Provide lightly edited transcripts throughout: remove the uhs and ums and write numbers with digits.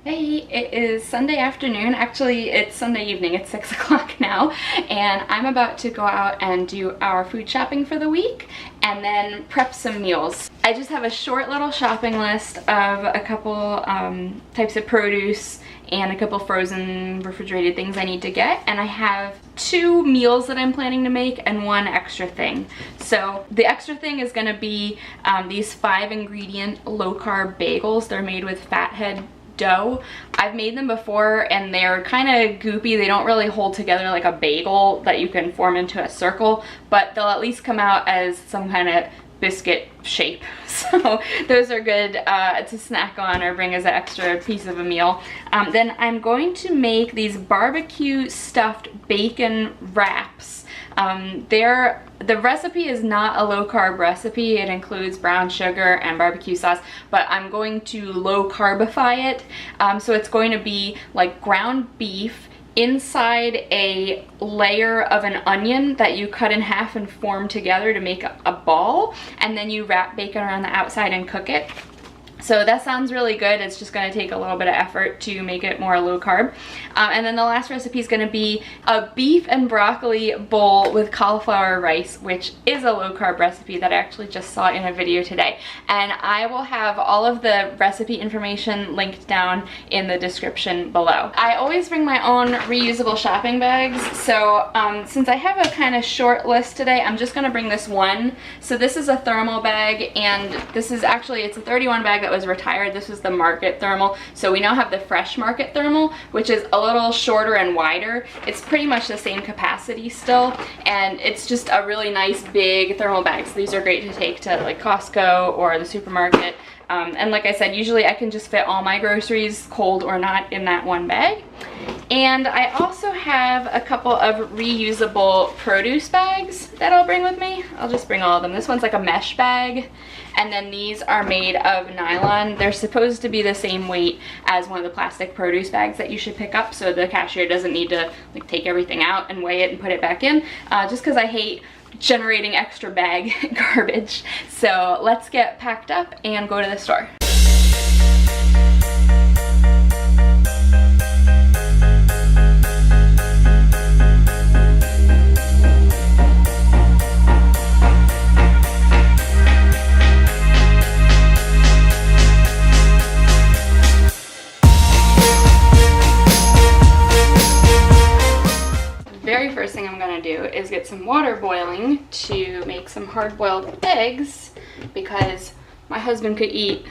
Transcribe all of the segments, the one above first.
Hey, it is Sunday afternoon. Actually, it's Sunday evening. It's 6 o'clock now, and I'm about to go out and do our food shopping for the week and then prep some meals. I just have a short little shopping list of a couple types of produce and a couple frozen refrigerated things I need to get, and I have 2 meals that I'm planning to make and 1 extra thing. So the extra thing is going to be these 5-ingredient low-carb bagels. They're made with fathead dough. I've made them before and they're kind of goopy. They don't really hold together like a bagel that you can form into a circle, but they'll at least come out as some kind of biscuit shape. So those are good to snack on or bring as an extra piece of a meal. Then I'm going to make these barbecue stuffed bacon wraps. The recipe is not a low-carb recipe. It includes brown sugar and barbecue sauce, but I'm going to low-carbify it. So it's going to be like ground beef inside a layer of an onion that you cut in half and form together to make a ball, and then you wrap bacon around the outside and cook it. So that sounds really good. It's just going to take a little bit of effort to make it more low carb. And then the last recipe is going to be a beef and broccoli bowl with cauliflower rice, which is a low carb recipe that I actually just saw in a video today. And I will have all of the recipe information linked down in the description below. I always bring my own reusable shopping bags. So since I have a kind of short list today, I'm just going to bring this one. So this is a thermal bag, and this is actually, it's a 31 bag that was retired. This was the market thermal. So we now have the fresh market thermal, which is a little shorter and wider. It's pretty much the same capacity still, and it's just a really nice big thermal bag. So these are great to take to like Costco or the supermarket. And like I said, usually I can just fit all my groceries, cold or not, in that one bag. And I also have a couple of reusable produce bags that I'll bring with me. I'll just bring all of them. This one's like a mesh bag, and then these are made of nylon. They're supposed to be the same weight as one of the plastic produce bags that you should pick up, so the cashier doesn't need to like take everything out and weigh it and put it back in, just because I hate generating extra bag garbage. So let's get packed up and go to the store. First thing I'm gonna do is get some water boiling to make some hard-boiled eggs, because my husband could eat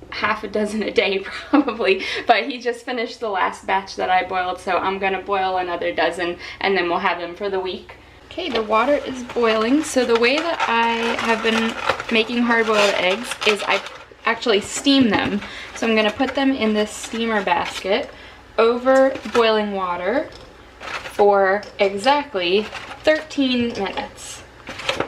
half a dozen a day probably, but he just finished the last batch that I boiled, so I'm gonna boil another dozen and then we'll have them for the week. Okay, the water is boiling. So the way that I have been making hard-boiled eggs is I actually steam them. So I'm gonna put them in this steamer basket over boiling water for exactly 13 minutes.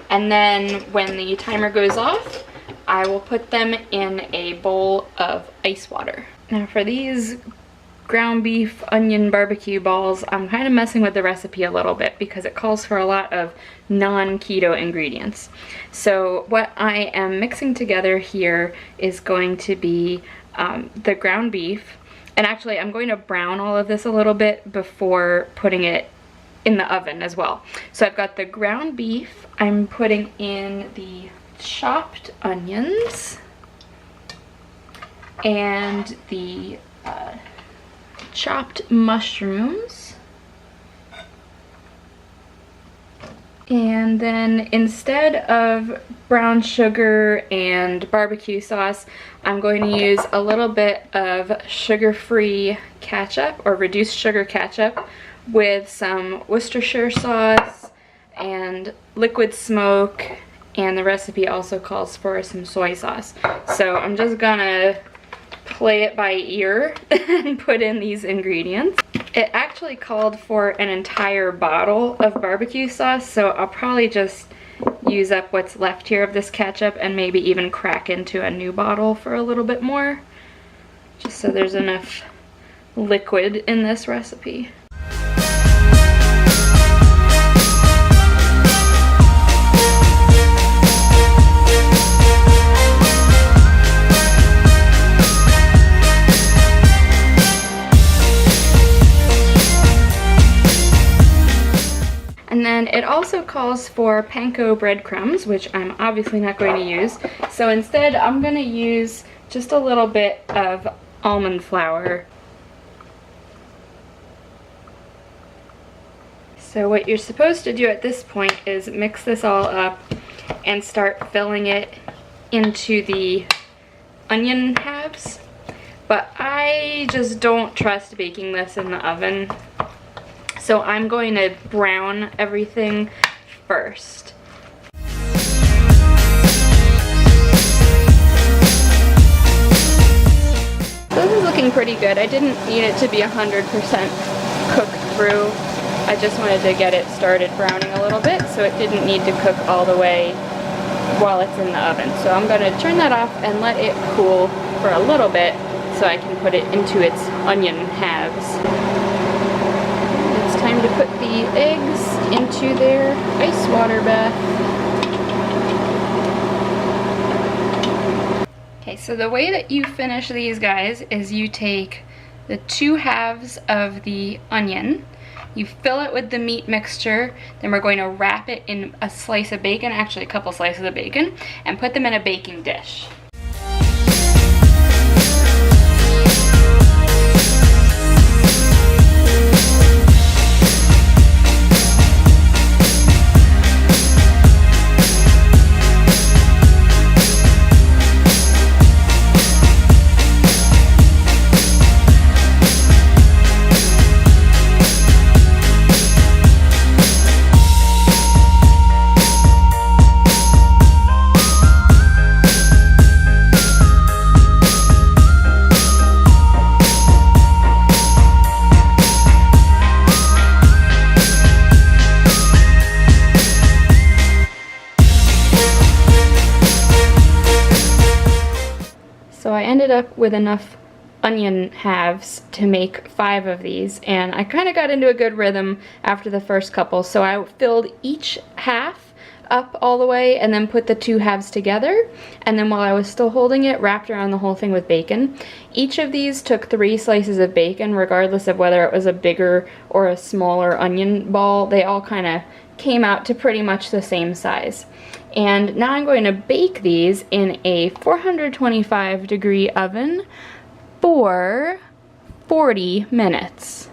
And then when the timer goes off, I will put them in a bowl of ice water. Now for these ground beef onion barbecue balls, I'm kind of messing with the recipe a little bit because it calls for a lot of non-keto ingredients. So what I am mixing together here is going to be the ground beef. And actually, I'm going to brown all of this a little bit before putting it in the oven as well. So I've got the ground beef. I'm putting in the chopped onions and the chopped mushrooms. And then instead of brown sugar and barbecue sauce, I'm going to use a little bit of sugar-free ketchup or reduced sugar ketchup with some Worcestershire sauce and liquid smoke, and the recipe also calls for some soy sauce. So I'm just gonna play it by ear and put in these ingredients. It actually called for an entire bottle of barbecue sauce, so I'll probably just use up what's left here of this ketchup and maybe even crack into a new bottle for a little bit more, just so there's enough liquid in this recipe. it also calls for Panko breadcrumbs, which I'm obviously not going to use. So instead, I'm going to use just a little bit of almond flour. So what you're supposed to do at this point is mix this all up and start filling it into the onion halves. But I just don't trust baking this in the oven. So I'm going to brown everything first. This is looking pretty good. I didn't need it to be 100% cooked through. I just wanted to get it started browning a little bit, so it didn't need to cook all the way while it's in the oven. So I'm going to turn that off and let it cool for a little bit so I can put it into its onion halves. It's time to put the eggs into their ice water bath. Okay, so the way that you finish these guys is you take the 2 halves of the onion, you fill it with the meat mixture, then we're going to wrap it in a slice of bacon, actually a couple slices of bacon, and put them in a baking dish. So I ended up with enough onion halves to make 5 of these, and I kind of got into a good rhythm after the first couple, so I filled each half up all the way and then put the 2 halves together, and then while I was still holding it, wrapped around the whole thing with bacon. Each of these took 3 slices of bacon, regardless of whether it was a bigger or a smaller onion ball. They all kind of came out to pretty much the same size. And now I'm going to bake these in a 425-degree oven for 40 minutes.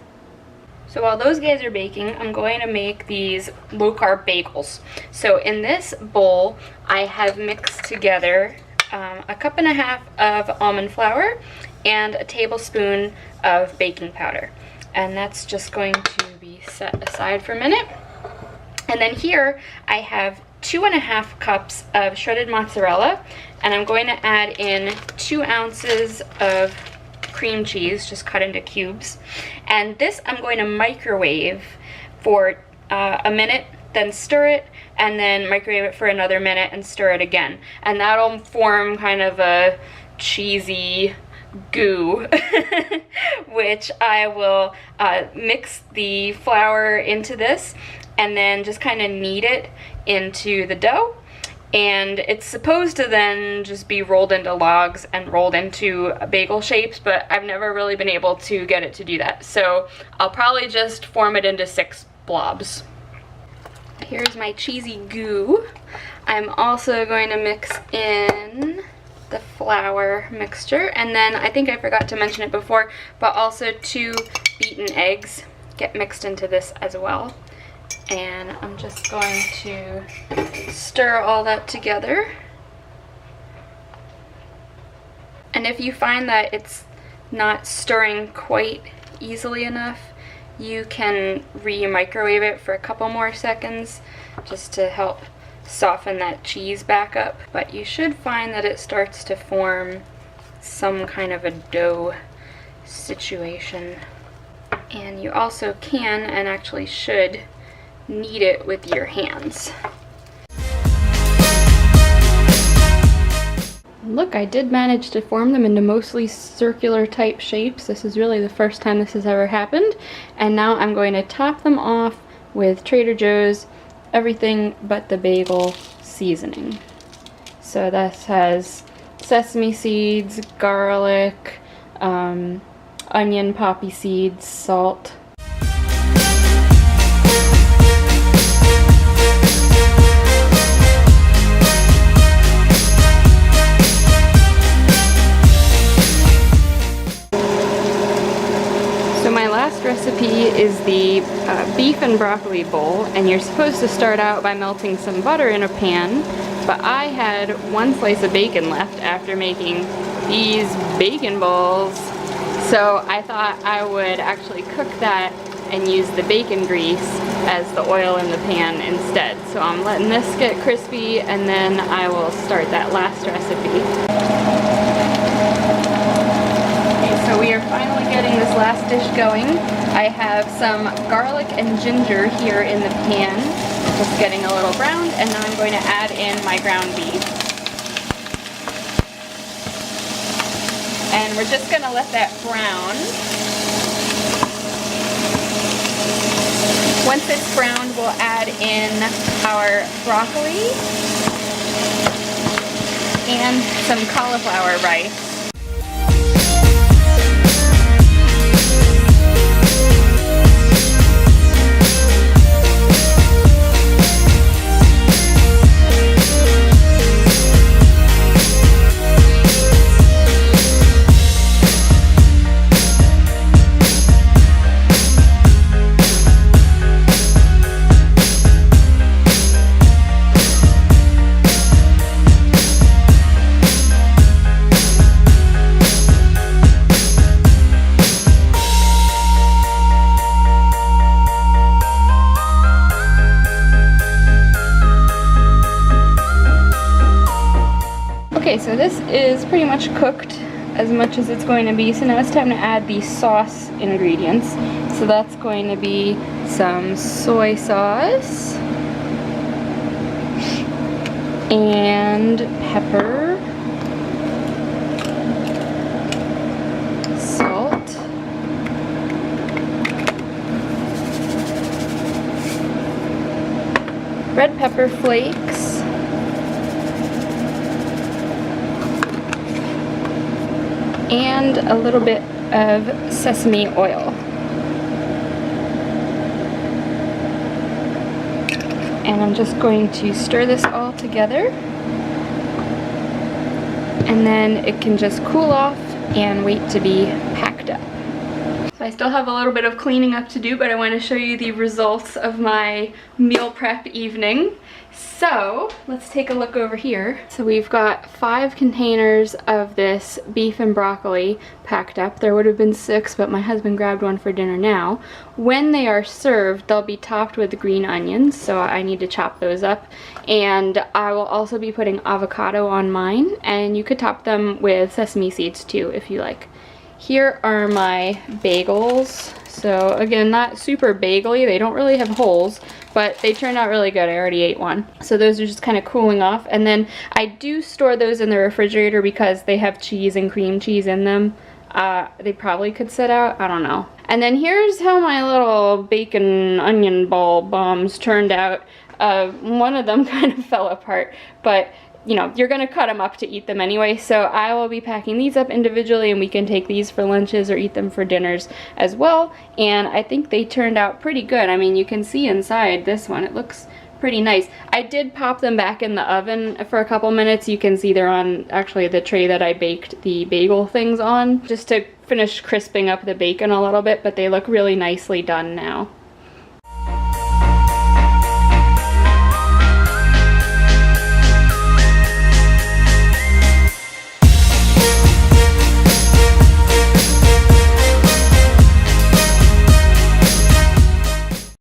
So while those guys are baking, I'm going to make these low-carb bagels. So in this bowl, I have mixed together a 1.5 cups of almond flour and a tablespoon of baking powder. And that's just going to be set aside for a minute. And then here I have 2.5 cups of shredded mozzarella, and I'm going to add in 2 ounces of cream cheese, just cut into cubes. And this I'm going to microwave for a minute, then stir it, and then microwave it for another minute and stir it again. And that'll form kind of a cheesy goo, which I will mix the flour into this and then just kind of knead it into the dough. And it's supposed to then just be rolled into logs and rolled into bagel shapes, but I've never really been able to get it to do that. So I'll probably just form it into 6 blobs. Here's my cheesy goo. I'm also going to mix in the flour mixture, and then I think I forgot to mention it before, but also 2 beaten eggs get mixed into this as well. And I'm just going to stir all that together. And if you find that it's not stirring quite easily enough, you can re-microwave it for a couple more seconds just to help soften that cheese back up. But you should find that it starts to form some kind of a dough situation. And you also can, and actually should, knead it with your hands. Look, I did manage to form them into mostly circular type shapes. This is really the first time this has ever happened. And now I'm going to top them off with Trader Joe's Everything But the Bagel seasoning. So this has sesame seeds, garlic, onion, poppy seeds, salt. last recipe is the beef and broccoli bowl, and you're supposed to start out by melting some butter in a pan, but I had one slice of bacon left after making these bacon balls, so I thought I would actually cook that and use the bacon grease as the oil in the pan instead. So I'm letting this get crispy, and then I will start that last recipe. So we are finally getting this last dish going. I have some garlic and ginger here in the pan, just getting a little browned, and now I'm going to add in my ground beef. And we're just going to let that brown. Once it's browned, we'll add in our broccoli and some cauliflower rice. Okay, so this is pretty much cooked as much as it's going to be, so now it's time to add the sauce ingredients. So that's going to be some soy sauce and pepper, salt, red pepper flakes, and a little bit of sesame oil. And I'm just going to stir this all together, and then it can just cool off and wait to be packed up. So I still have a little bit of cleaning up to do, but I want to show you the results of my meal prep evening. So let's take a look over here. So we've got 5 containers of this beef and broccoli packed up. There would have been 6, but my husband grabbed one for dinner now. When they are served, they'll be topped with green onions, so I need to chop those up. And I will also be putting avocado on mine, and you could top them with sesame seeds too if you like. Here are my bagels. So again, not super bagely, they don't really have holes, but they turned out really good. I already ate one. So those are just kind of cooling off. And then I do store those in the refrigerator because they have cheese and cream cheese in them. They probably could sit out, I don't know. And then here's how my little bacon onion ball bombs turned out. One of them kind of fell apart, but you know, you're gonna cut them up to eat them anyway, so I will be packing these up individually, and we can take these for lunches or eat them for dinners as well. And I think they turned out pretty good. I mean, you can see inside this one, it looks pretty nice. I did pop them back in the oven for a couple minutes. You can see they're on actually the tray that I baked the bagel things on, just to finish crisping up the bacon a little bit, but they look really nicely done now.